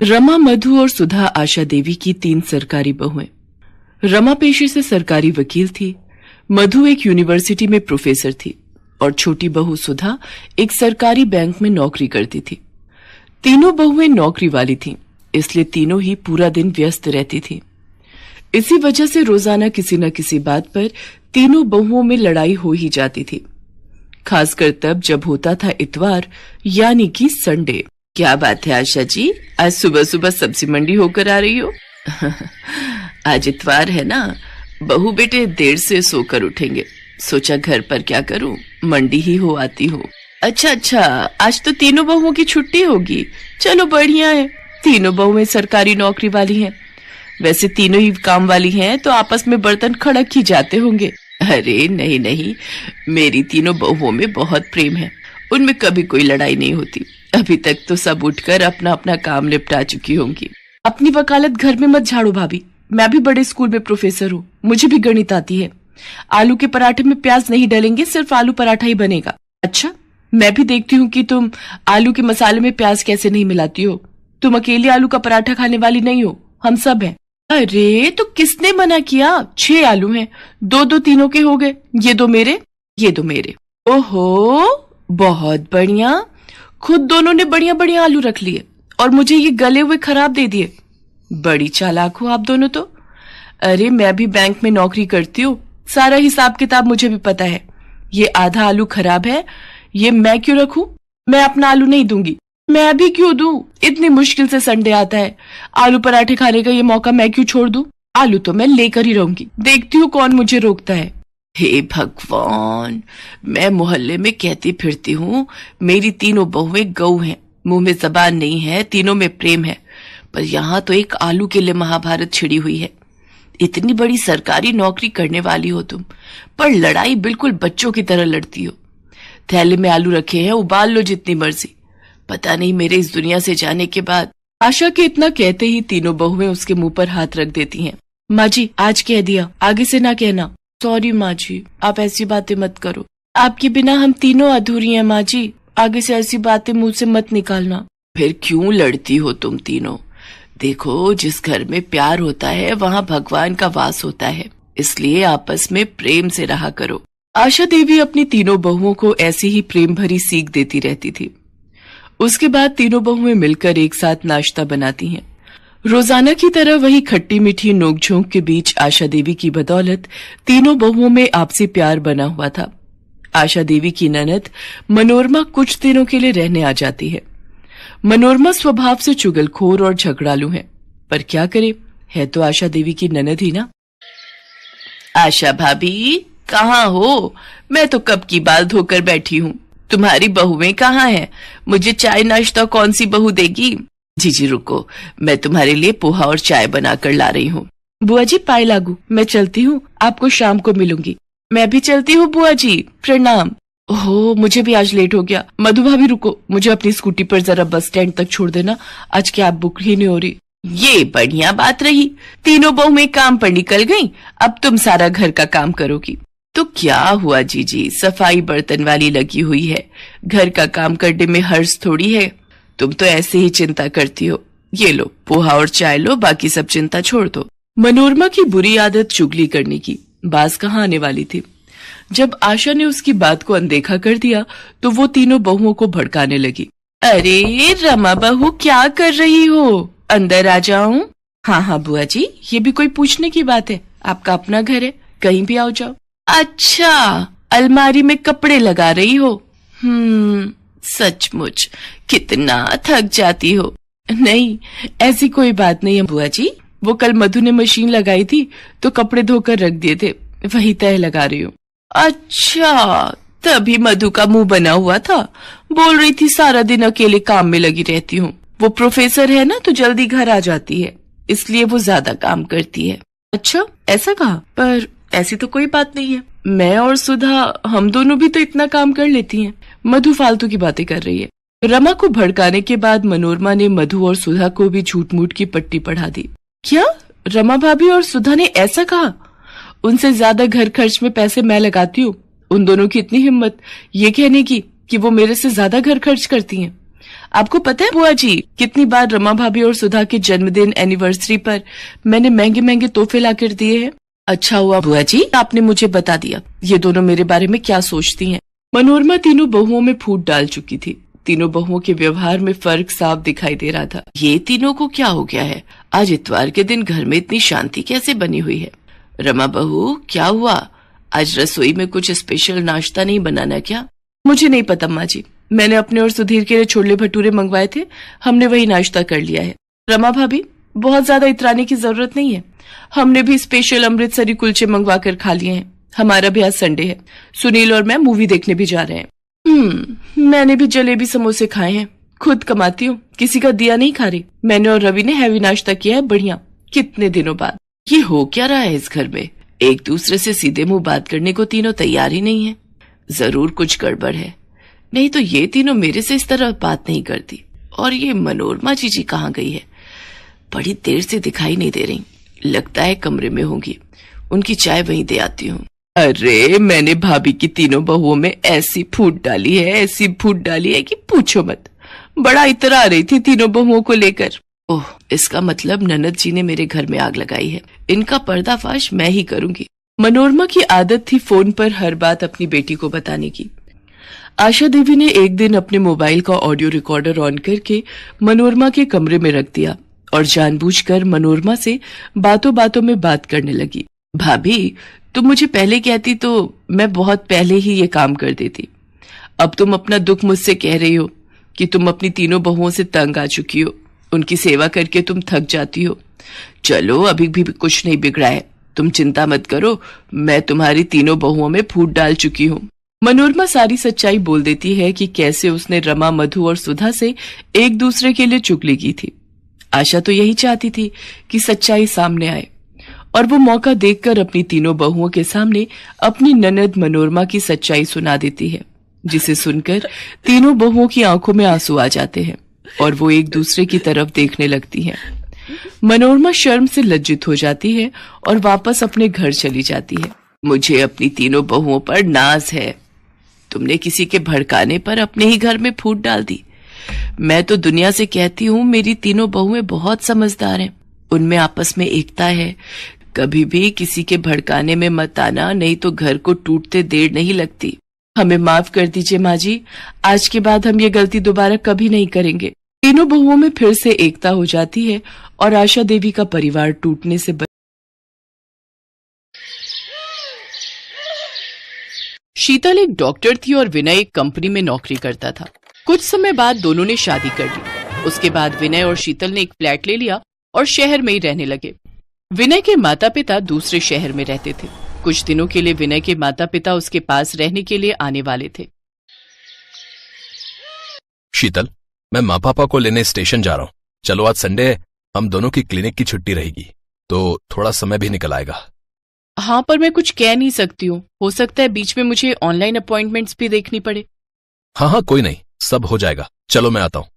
रमा, मधु और सुधा आशा देवी की 3 सरकारी बहुएं। रमा पेशे से सरकारी वकील थी, मधु एक यूनिवर्सिटी में प्रोफेसर थी और छोटी बहू सुधा एक सरकारी बैंक में नौकरी करती थी। तीनों बहुएं नौकरी वाली थीं, इसलिए तीनों ही पूरा दिन व्यस्त रहती थी। इसी वजह से रोजाना किसी न किसी बात पर तीनों बहुओं में लड़ाई हो ही जाती थी, खासकर तब जब होता था इतवार यानी कि संडे। क्या बात है आशा जी, आज सुबह सुबह सब्जी मंडी होकर आ रही हो? आज इतवार है ना, बहू बेटे देर से सोकर उठेंगे, सोचा घर पर क्या करूं, मंडी ही हो आती हूँ। अच्छा, आज तो तीनों बहुओं की छुट्टी होगी, चलो बढ़िया है। तीनों बहुएं सरकारी नौकरी वाली हैं, वैसे तीनों ही काम वाली हैं तो आपस में बर्तन खड़क ही जाते होंगे। अरे नहीं, मेरी तीनों बहुओं में बहुत प्रेम है, उनमें कभी कोई लड़ाई नहीं होती। अभी तक तो सब उठकर अपना अपना काम निपटा चुकी होंगी। अपनी वकालत घर में मत झाड़ो भाभी, मैं भी बड़े स्कूल में प्रोफेसर हूँ, मुझे भी गणित आती है। आलू के पराठे में प्याज नहीं डलेंगे, सिर्फ आलू पराठा ही बनेगा। अच्छा, मैं भी देखती हूँ कि तुम आलू के मसाले में प्याज कैसे नहीं मिलाती हो। तुम अकेली आलू का पराठा खाने वाली नहीं हो, हम सब हैं। अरे तो किसने मना किया, 6 आलू हैं, 2-2 तीनों के हो गए, ये 2 मेरे, ये 2 मेरे। ओहो, बहुत बढ़िया, खुद दोनों ने बढ़िया बढ़िया आलू रख लिए और मुझे ये गले हुए खराब दे दिए। बड़ी चालाक हो आप दोनों तो। अरे मैं भी बैंक में नौकरी करती हूँ, सारा हिसाब किताब मुझे भी पता है। ये आधा आलू खराब है, ये मैं क्यों रखूं? मैं अपना आलू नहीं दूंगी। मैं भी क्यों दूं? इतनी मुश्किल से संडे आता है, आलू पराठे खाने का ये मौका मैं क्यों छोड़ दूं? आलू तो मैं लेकर ही रहूंगी, देखती हूँ कौन मुझे रोकता है। हे भगवान, मैं मोहल्ले में कहती फिरती हूँ मेरी तीनों बहुएं गऊ हैं, मुंह में जबान नहीं है, तीनों में प्रेम है, पर यहाँ तो एक आलू के लिए महाभारत छिड़ी हुई है। इतनी बड़ी सरकारी नौकरी करने वाली हो तुम, पर लड़ाई बिल्कुल बच्चों की तरह लड़ती हो। थैले में आलू रखे हैं, उबाल लो जितनी मर्जी। पता नहीं मेरे इस दुनिया से जाने के बाद। आशा के इतना कहते ही तीनों बहुएं उसके मुंह पर हाथ रख देती हैं। माँ जी, आज कह दिया, आगे से ना कहना। सॉरी माँ जी, आप ऐसी बातें मत करो, आपके बिना हम तीनों अधूरी हैं माँ जी, आगे से ऐसी बातें मुंह से मत निकालना। फिर क्यों लड़ती हो तुम तीनों? देखो, जिस घर में प्यार होता है वहाँ भगवान का वास होता है, इसलिए आपस में प्रेम से रहा करो। आशा देवी अपनी तीनों बहुओं को ऐसी ही प्रेम भरी सीख देती रहती थी। उसके बाद तीनों बहुएं मिलकर एक साथ नाश्ता बनाती हैं। रोजाना की तरह वही खट्टी मीठी नोकझोंक के बीच आशा देवी की बदौलत तीनों बहुओं में आपसी प्यार बना हुआ था। आशा देवी की ननद मनोरमा कुछ दिनों के लिए रहने आ जाती है। मनोरमा स्वभाव से चुगलखोर और झगड़ालू है, पर क्या करे, है तो आशा देवी की ननद ही ना। आशा भाभी कहाँ हो? मैं तो कब की बाल धोकर बैठी हूँ, तुम्हारी बहुएं कहाँ हैं? मुझे चाय नाश्ता कौन सी बहू देगी? जी रुको, मैं तुम्हारे लिए पोहा और चाय बनाकर ला रही हूँ। बुआ जी पाए लागू, मैं चलती हूँ, आपको शाम को मिलूंगी। मैं भी चलती हूँ बुआ जी, प्रणाम। ओहो, मुझे भी आज लेट हो गया। मधु भाभी रुको, मुझे अपनी स्कूटी पर जरा बस स्टैंड तक छोड़ देना, आज कैब बुक ही नहीं हो रही। ये बढ़िया बात रही, तीनों बहुएं काम पर निकल गईं, अब तुम सारा घर का काम करोगी। तो क्या हुआ जीजी, सफाई बर्तन वाली लगी हुई है, घर का काम करने में हर्ष थोड़ी है। तुम तो ऐसे ही चिंता करती हो। ये लो पोहा और चाय लो, बाकी सब चिंता छोड़ दो। मनोरमा की बुरी आदत चुगली करने की बाज कहाँ आने वाली थी। जब आशा ने उसकी बात को अनदेखा कर दिया तो वो तीनों बहुओं को भड़काने लगी। अरे रमा बहू, क्या कर रही हो? अंदर आ जाऊं? हाँ बुआ जी, ये भी कोई पूछने की बात है, आपका अपना घर है, कहीं भी आओ जाओ। अच्छा, अलमारी में कपड़े लगा रही हो? सचमुच कितना थक जाती हो। नहीं, ऐसी कोई बात नहीं है बुआ जी, वो कल मधु ने मशीन लगाई थी तो कपड़े धोकर रख दिए थे, वही तय लगा रही हूँ। अच्छा, तभी मधु का मुंह बना हुआ था, बोल रही थी सारा दिन अकेले काम में लगी रहती हूँ। वो प्रोफेसर है ना तो जल्दी घर आ जाती है, इसलिए वो ज्यादा काम करती है। अच्छा, ऐसा कहा? पर ऐसी तो कोई बात नहीं है, मैं और सुधा हम दोनों भी तो इतना काम कर लेती हैं। मधु फालतू की बातें कर रही है। रमा को भड़काने के बाद मनोरमा ने मधु और सुधा को भी झूठ मूठ की पट्टी पढ़ा दी। क्या रमा भाभी और सुधा ने ऐसा कहा? उनसे ज्यादा घर खर्च में पैसे मैं लगाती हूँ। उन दोनों की इतनी हिम्मत ये कहने की कि वो मेरे से ज्यादा घर खर्च करती हैं। आपको पता है बुआ जी, कितनी बार रमा भाभी और सुधा के जन्मदिन एनिवर्सरी पर मैंने महंगे महंगे तोहफे लाकर दिए हैं। अच्छा हुआ बुआ जी आपने मुझे बता दिया, ये दोनों मेरे बारे में क्या सोचती हैं। मनोरमा तीनों बहुओं में फूट डाल चुकी थी। तीनों बहुओं के व्यवहार में फर्क साफ दिखाई दे रहा था। ये तीनों को क्या हो गया है? आज इतवार के दिन घर में इतनी शांति कैसे बनी हुई है? रमा बहू क्या हुआ? आज रसोई में कुछ स्पेशल नाश्ता नहीं बनाना क्या? मुझे नहीं पता माँ जी, मैंने अपने और सुधीर के लिए छोले भटूरे मंगवाए थे, हमने वही नाश्ता कर लिया है। रमा भाभी बहुत ज्यादा इतराने की जरूरत नहीं है, हमने भी स्पेशल अमृतसरी कुलचे मंगवा कर खा लिए हैं। हमारा भी आज संडे है, सुनील और मैं मूवी देखने भी जा रहे हैं। मैंने भी जलेबी समोसे खाए हैं, खुद कमाती हूँ, किसी का दिया नहीं खा रही। मैंने और रवि ने हैवी नाश्ता किया है, बढ़िया। कितने दिनों बाद। ये हो क्या रहा है इस घर में? एक दूसरे से सीधे मुंह बात करने को तीनों तैयार ही नहीं है। जरूर कुछ गड़बड़ है, नहीं तो ये तीनों मेरे से इस तरह बात नहीं करती। और ये मनोरमा जी कहाँ गई है? बड़ी देर से दिखाई नहीं दे रही, लगता है कमरे में होंगी। उनकी चाय वहीं दे आती हूँ। अरे मैंने भाभी की तीनों बहुओं में ऐसी फूट डाली है, ऐसी फूट डाली है कि पूछो मत। बड़ा इतरा रही थी तीनों बहुओं को लेकर। ओह, इसका मतलब ननद जी ने मेरे घर में आग लगाई है। इनका पर्दाफाश मैं ही करूंगी। मनोरमा की आदत थी फोन पर हर बात अपनी बेटी को बताने की। आशा देवी ने एक दिन अपने मोबाइल का ऑडियो रिकॉर्डर ऑन करके मनोरमा के कमरे में रख दिया और जानबूझकर मनोरमा से बातों बातों में बात करने लगी। भाभी तुम मुझे पहले कहती तो मैं बहुत पहले ही ये काम कर देती। अब तुम अपना दुख मुझसे कह रही हो कि तुम अपनी तीनों बहुओं से तंग आ चुकी हो, उनकी सेवा करके तुम थक जाती हो। चलो अभी भी कुछ नहीं बिगड़ा है, तुम चिंता मत करो, मैं तुम्हारी तीनों बहुओं में फूट डाल चुकी हूँ। मनोरमा सारी सच्चाई बोल देती है कि कैसे उसने रमा, मधु और सुधा से एक दूसरे के लिए चुगली की थी। आशा तो यही चाहती थी कि सच्चाई सामने आए और वो मौका देखकर अपनी तीनों बहुओं के सामने अपनी ननद मनोरमा की सच्चाई सुना देती है, जिसे सुनकर तीनों बहुओं की आंखों में आंसू आ जाते हैं और वो एक दूसरे की तरफ देखने लगती हैं। मनोरमा शर्म से लज्जित हो जाती है और वापस अपने घर चली जाती है। मुझे अपनी तीनों बहुओं पर नाज है। तुमने किसी के भड़काने पर अपने ही घर में फूट डाल दी। मैं तो दुनिया से कहती हूँ मेरी तीनों बहुएं बहुत समझदार हैं, उनमें आपस में एकता है। कभी भी किसी के भड़काने में मत आना, नहीं तो घर को टूटते देर नहीं लगती। हमें माफ कर दीजिए माँ जी, आज के बाद हम ये गलती दोबारा कभी नहीं करेंगे। तीनों बहुओं में फिर से एकता हो जाती है और आशा देवी का परिवार टूटने से शीतल एक डॉक्टर थी और विनय एक कंपनी में नौकरी करता था। कुछ समय बाद दोनों ने शादी कर ली। उसके बाद विनय और शीतल ने एक फ्लैट ले लिया और शहर में ही रहने लगे। विनय के माता पिता दूसरे शहर में रहते थे। कुछ दिनों के लिए विनय के माता पिता उसके पास रहने के लिए आने वाले थे। शीतल, मैं माँ पापा को लेने स्टेशन जा रहा हूँ। चलो आज संडे है, हम दोनों की क्लिनिक की छुट्टी रहेगी, तो थोड़ा समय भी निकल आएगा। हाँ, पर मैं कुछ कह नहीं सकती हूँ, हो सकता है बीच में मुझे ऑनलाइन अपॉइंटमेंट्स भी देखनी पड़े। हाँ, कोई नहीं, सब हो जाएगा। चलो मैं आता हूँ।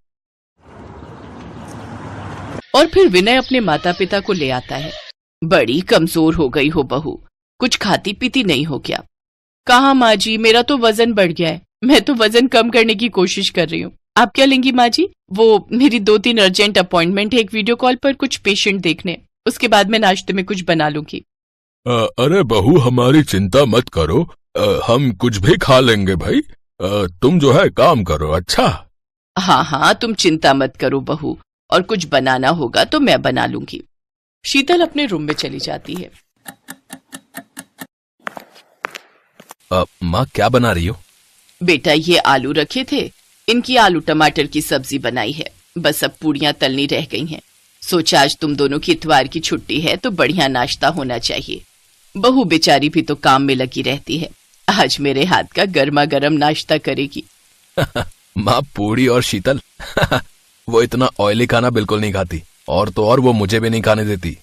और फिर विनय अपने माता पिता को ले आता है। बड़ी कमजोर हो गई हो बहू, कुछ खाती पीती नहीं हो क्या? कहाँ माँ जी, मेरा तो वजन बढ़ गया है, मैं तो वजन कम करने की कोशिश कर रही हूँ। आप क्या लेंगी माँ जी? वो मेरी 2-3 अर्जेंट अपॉइंटमेंट है एक वीडियो कॉल पर कुछ पेशेंट देखने, उसके बाद मैं नाश्ते में कुछ बना लूंगी। अरे बहू, हमारी चिंता मत करो, हम कुछ भी खा लेंगे भाई। तुम जो है काम करो। अच्छा हाँ हाँ, तुम चिंता मत करो बहू, और कुछ बनाना होगा तो मैं बना लूंगी। शीतल अपने रूम में चली जाती है। माँ क्या बना रही हो? बेटा ये आलू रखे थे, इनकी आलू टमाटर की सब्जी बनाई है, बस अब पूड़ियां तलनी रह गई हैं। सोचा आज तुम दोनों की इतवार की छुट्टी है तो बढ़िया नाश्ता होना चाहिए। बहू बेचारी भी तो काम में लगी रहती है, आज मेरे हाथ का गर्मा गर्म नाश्ता करेगी। माँ पूड़ी और शीतल वो इतना ऑयली खाना बिल्कुल नहीं खाती, और तो और वो मुझे भी नहीं खाने देती।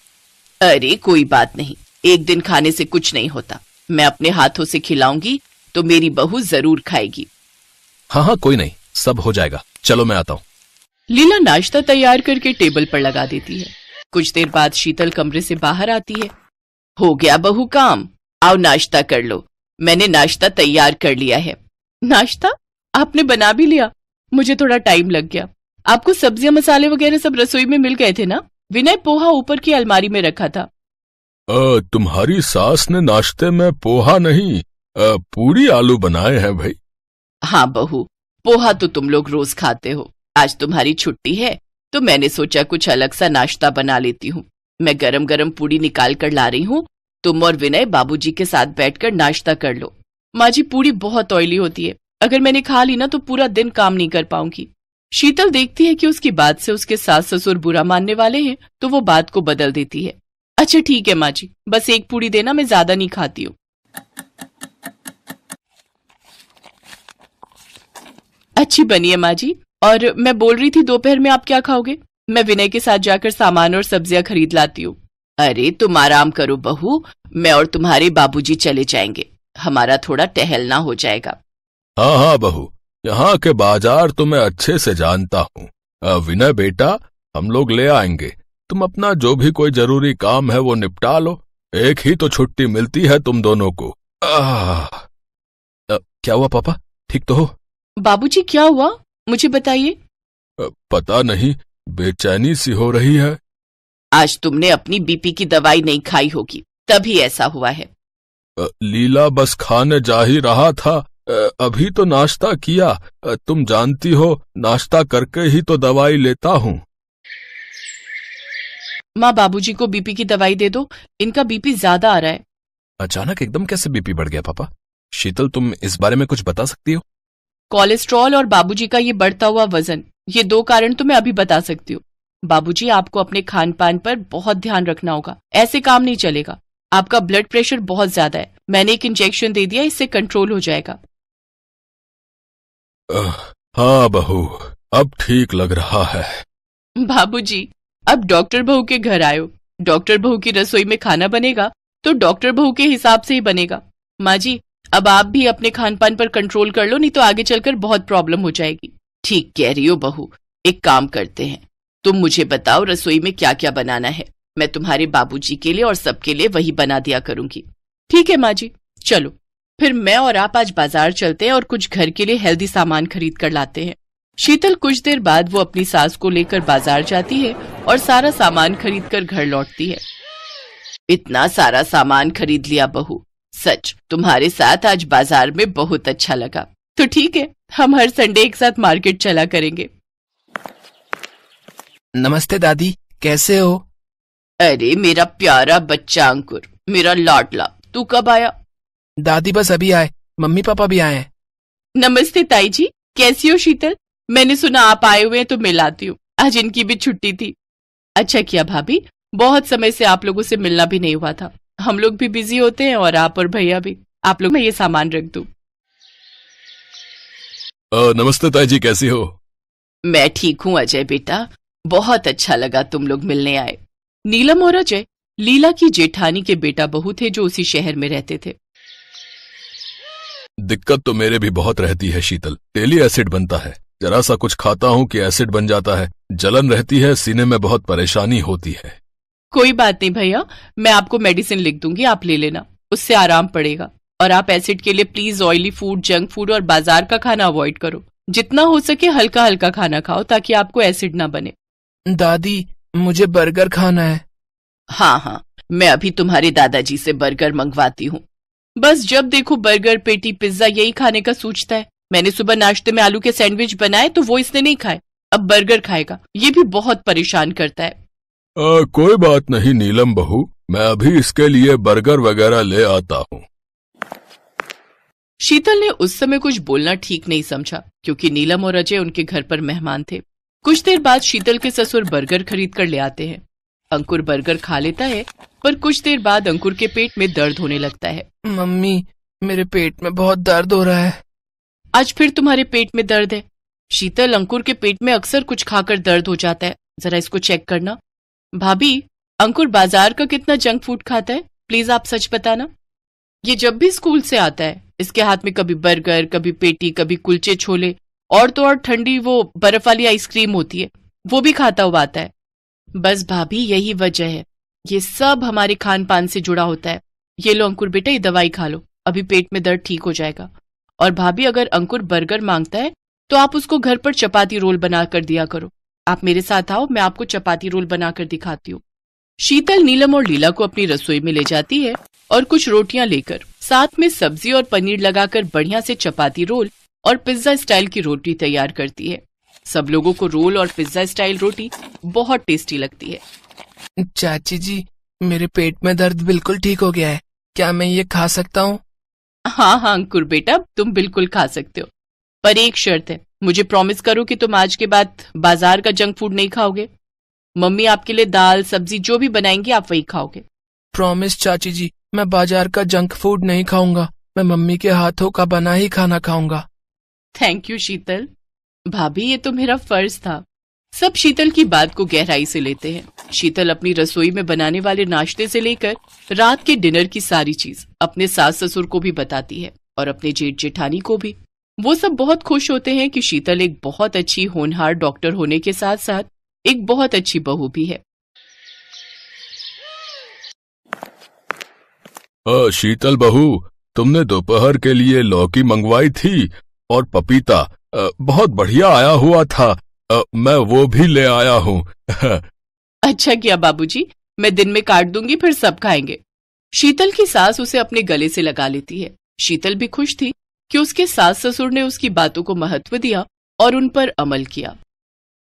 अरे कोई बात नहीं, एक दिन खाने से कुछ नहीं होता, मैं अपने हाथों से खिलाऊंगी तो मेरी बहू जरूर खाएगी। हाँ कोई नहीं, सब हो जाएगा। चलो मैं आता हूँ। लीला नाश्ता तैयार करके टेबल पर लगा देती है। कुछ देर बाद शीतल कमरे से बाहर आती है। हो गया बहू काम, आओ नाश्ता कर लो, मैंने नाश्ता तैयार कर लिया है। नाश्ता आपने बना भी लिया? मुझे थोड़ा टाइम लग गया। आपको सब्जियां मसाले वगैरह सब रसोई में मिल गए थे ना? विनय पोहा ऊपर की अलमारी में रखा था। तुम्हारी सास ने नाश्ते में पोहा नहीं पूरी आलू बनाए हैं भाई। हाँ बहू, पोहा तो तुम लोग रोज खाते हो, आज तुम्हारी छुट्टी है तो मैंने सोचा कुछ अलग सा नाश्ता बना लेती हूँ। मैं गरम गरम पूड़ी निकाल कर ला रही हूँ, तुम और विनय बाबूजी के साथ बैठकर नाश्ता कर लो। माँ जी, पूड़ी बहुत ऑयली होती है, अगर मैंने खा ली ना तो पूरा दिन काम नहीं कर पाऊंगी। शीतल देखती है कि उसकी बात से उसके सास ससुर बुरा मानने वाले हैं तो वो बात को बदल देती है। अच्छा ठीक है माँ जी, बस एक पूड़ी देना, मैं ज्यादा नहीं खाती हूँ। अच्छी बनी है माँ जी। और मैं बोल रही थी दोपहर में आप क्या खाओगे? मैं विनय के साथ जाकर सामान और सब्जियां खरीद लाती हूँ। अरे तुम आराम करो बहू, मैं और तुम्हारे बाबूजी चले जाएंगे, हमारा थोड़ा टहलना हो जाएगा। हाँ हाँ बहू, यहाँ के बाजार तो मैं अच्छे से जानता हूँ। विनय बेटा, हम लोग ले आएंगे, तुम अपना जो भी कोई जरूरी काम है वो निपटा लो, एक ही तो छुट्टी मिलती है तुम दोनों को। क्या हुआ पापा, ठीक तो हो? बाबूजी क्या हुआ, मुझे बताइए। पता नहीं, बेचैनी सी हो रही है। आज तुमने अपनी बीपी की दवाई नहीं खाई होगी, तभी ऐसा हुआ है। लीला बस खाने जा ही रहा था, अभी तो नाश्ता किया, तुम जानती हो नाश्ता करके ही तो दवाई लेता हूँ। माँ, बाबूजी को बीपी की दवाई दे दो, इनका बीपी ज्यादा आ रहा है। अचानक एकदम कैसे बीपी बढ़ गया पापा? शीतल, तुम इस बारे में कुछ बता सकती हो? कोलेस्ट्रॉल और बाबूजी का ये बढ़ता हुआ वजन, ये दो कारण तो मैं अभी बता सकती हूँ। बाबूजी, आपको अपने खान पान पर बहुत ध्यान रखना होगा, ऐसे काम नहीं चलेगा। आपका ब्लड प्रेशर बहुत ज्यादा है, मैंने एक इंजेक्शन दे दिया, इससे कंट्रोल हो जाएगा। हाँ बहू, अब ठीक लग रहा है। बाबूजी, अब डॉक्टर बहू के घर आयो, डॉक्टर बहू की रसोई में खाना बनेगा तो डॉक्टर बहू के हिसाब से ही बनेगा। माँ जी, अब आप भी अपने खान पान पर कंट्रोल कर लो, नहीं तो आगे चलकर बहुत प्रॉब्लम हो जाएगी। ठीक कह रही हो बहू, एक काम करते हैं, तुम मुझे बताओ रसोई में क्या क्या बनाना है, मैं तुम्हारे बाबूजी के लिए और सबके लिए वही बना दिया करूंगी। ठीक है माँ जी, चलो फिर मैं और आप आज बाजार चलते हैं और कुछ घर के लिए हेल्दी सामान खरीद कर लाते हैं। शीतल कुछ देर बाद वो अपनी सास को लेकर बाजार जाती है और सारा सामान खरीद कर घर लौटती है। इतना सारा सामान खरीद लिया बहू, सच तुम्हारे साथ आज बाजार में बहुत अच्छा लगा। तो ठीक है, हम हर संडे एक साथ मार्केट चला करेंगे। नमस्ते दादी, कैसे हो? अरे मेरा प्यारा बच्चा अंकुर, मेरा लाडला, तू कब आया? दादी बस अभी आए, मम्मी पापा भी आए हैं। नमस्ते ताई जी, कैसी हो शीतल? मैंने सुना आप आए हुए हैं तो मिल आती हूँ, आज इनकी भी छुट्टी थी। अच्छा किया भाभी, बहुत समय से आप लोगों से मिलना भी नहीं हुआ था, हम लोग भी बिजी होते हैं और आप और भैया भी। आप लोग, मैं ये सामान रख दूं। नमस्ते ताई जी, कैसी हो? मैं ठीक हूँ अजय बेटा, बहुत अच्छा लगा तुम लोग मिलने आए। नीलम और अजय लीला की जेठानी के बेटा बहू थे जो उसी शहर में रहते थे। दिक्कत तो मेरे भी बहुत रहती है शीतल, डेली एसिड बनता है, जरा सा कुछ खाता हूँ कि एसिड बन जाता है, जलन रहती है, सीने में बहुत परेशानी होती है। कोई बात नहीं भैया, मैं आपको मेडिसिन लिख दूंगी, आप ले लेना, उससे आराम पड़ेगा। और आप एसिड के लिए please oily food, junk food और बाजार का खाना अवॉइड करो, जितना हो सके हल्का हल्का खाना खाओ ताकि आपको एसिड ना बने। दादी, मुझे बर्गर खाना है। हाँ हाँ, मैं अभी तुम्हारे दादाजी से बर्गर मंगवाती हूँ। बस जब देखो बर्गर, पेटी, पिज्जा यही खाने का सोचता है। मैंने सुबह नाश्ते में आलू के सैंडविच बनाए तो वो इसने नहीं खाए, अब बर्गर खाएगा, ये भी बहुत परेशान करता है। कोई बात नहीं नीलम बहू, मैं अभी इसके लिए बर्गर वगैरह ले आता हूँ। शीतल ने उस समय कुछ बोलना ठीक नहीं समझा क्योंकि नीलम और अजय उनके घर पर मेहमान थे। कुछ देर बाद शीतल के ससुर बर्गर खरीद कर ले आते हैं। अंकुर बर्गर खा लेता है, पर कुछ देर बाद अंकुर के पेट में दर्द होने लगता है। मम्मी, मेरे पेट में बहुत दर्द हो रहा है। आज फिर तुम्हारे पेट में दर्द है? शीतल, अंकुर के पेट में अक्सर कुछ खाकर दर्द हो जाता है, जरा इसको चेक करना। भाभी, अंकुर बाजार का कितना जंक फूड खाता है, प्लीज आप सच बताना। ये जब भी स्कूल से आता है इसके हाथ में कभी बर्गर, कभी पेटी, कभी कुलचे छोले, और तो और ठंडी वो बर्फ वाली आइसक्रीम होती है, वो भी खाता हुआ आता है। बस भाभी, यही वजह है, ये सब हमारे खान पान से जुड़ा होता है। ये लो अंकुर बेटा, ये दवाई खा लो, अभी पेट में दर्द ठीक हो जाएगा। और भाभी, अगर अंकुर बर्गर मांगता है तो आप उसको घर पर चपाती रोल बना कर दिया करो। आप मेरे साथ आओ, मैं आपको चपाती रोल बनाकर दिखाती हूँ। शीतल नीलम और लीला को अपनी रसोई में ले जाती है और कुछ रोटियां लेकर साथ में सब्जी और पनीर लगाकर बढ़िया से चपाती रोल और पिज्जा स्टाइल की रोटी तैयार करती है। सब लोगों को रोल और पिज्जा स्टाइल रोटी बहुत टेस्टी लगती है। चाची जी, मेरे पेट में दर्द बिल्कुल ठीक हो गया है। क्या मैं ये खा सकता हूँ? हाँ अंकुर बेटा, तुम बिल्कुल खा सकते हो, पर एक शर्त है। मुझे प्रॉमिस करो कि तुम आज के बाद बाजार का जंक फूड नहीं खाओगे। मम्मी आपके लिए दाल सब्जी जो भी बनाएंगी आप वही खाओगे। प्रॉमिस चाची जी, मैं बाजार का जंक फूड नहीं खाऊंगा। मैं मम्मी के हाथों का बना ही खाना खाऊंगा। थैंक यू शीतल। भाभी, ये तो मेरा फर्ज था। सब शीतल की बात को गहराई से लेते हैं। शीतल अपनी रसोई में बनाने वाले नाश्ते से लेकर रात के डिनर की सारी चीज अपने सास ससुर को भी बताती है और अपने जेठ जेठानी को भी। वो सब बहुत खुश होते हैं कि शीतल एक बहुत अच्छी होनहार डॉक्टर होने के साथ साथ एक बहुत अच्छी बहू भी है। शीतल बहू, तुमने दोपहर के लिए लौकी मंगवाई थी और पपीता बहुत बढ़िया आया हुआ था। मैं वो भी ले आया हूँ। अच्छा किया बाबूजी, मैं दिन में काट दूंगी, फिर सब खाएंगे। शीतल की सास उसे अपने गले से लगा लेती है। शीतल भी खुश थी कि उसके सास ससुर ने उसकी बातों को महत्व दिया और उन पर अमल किया।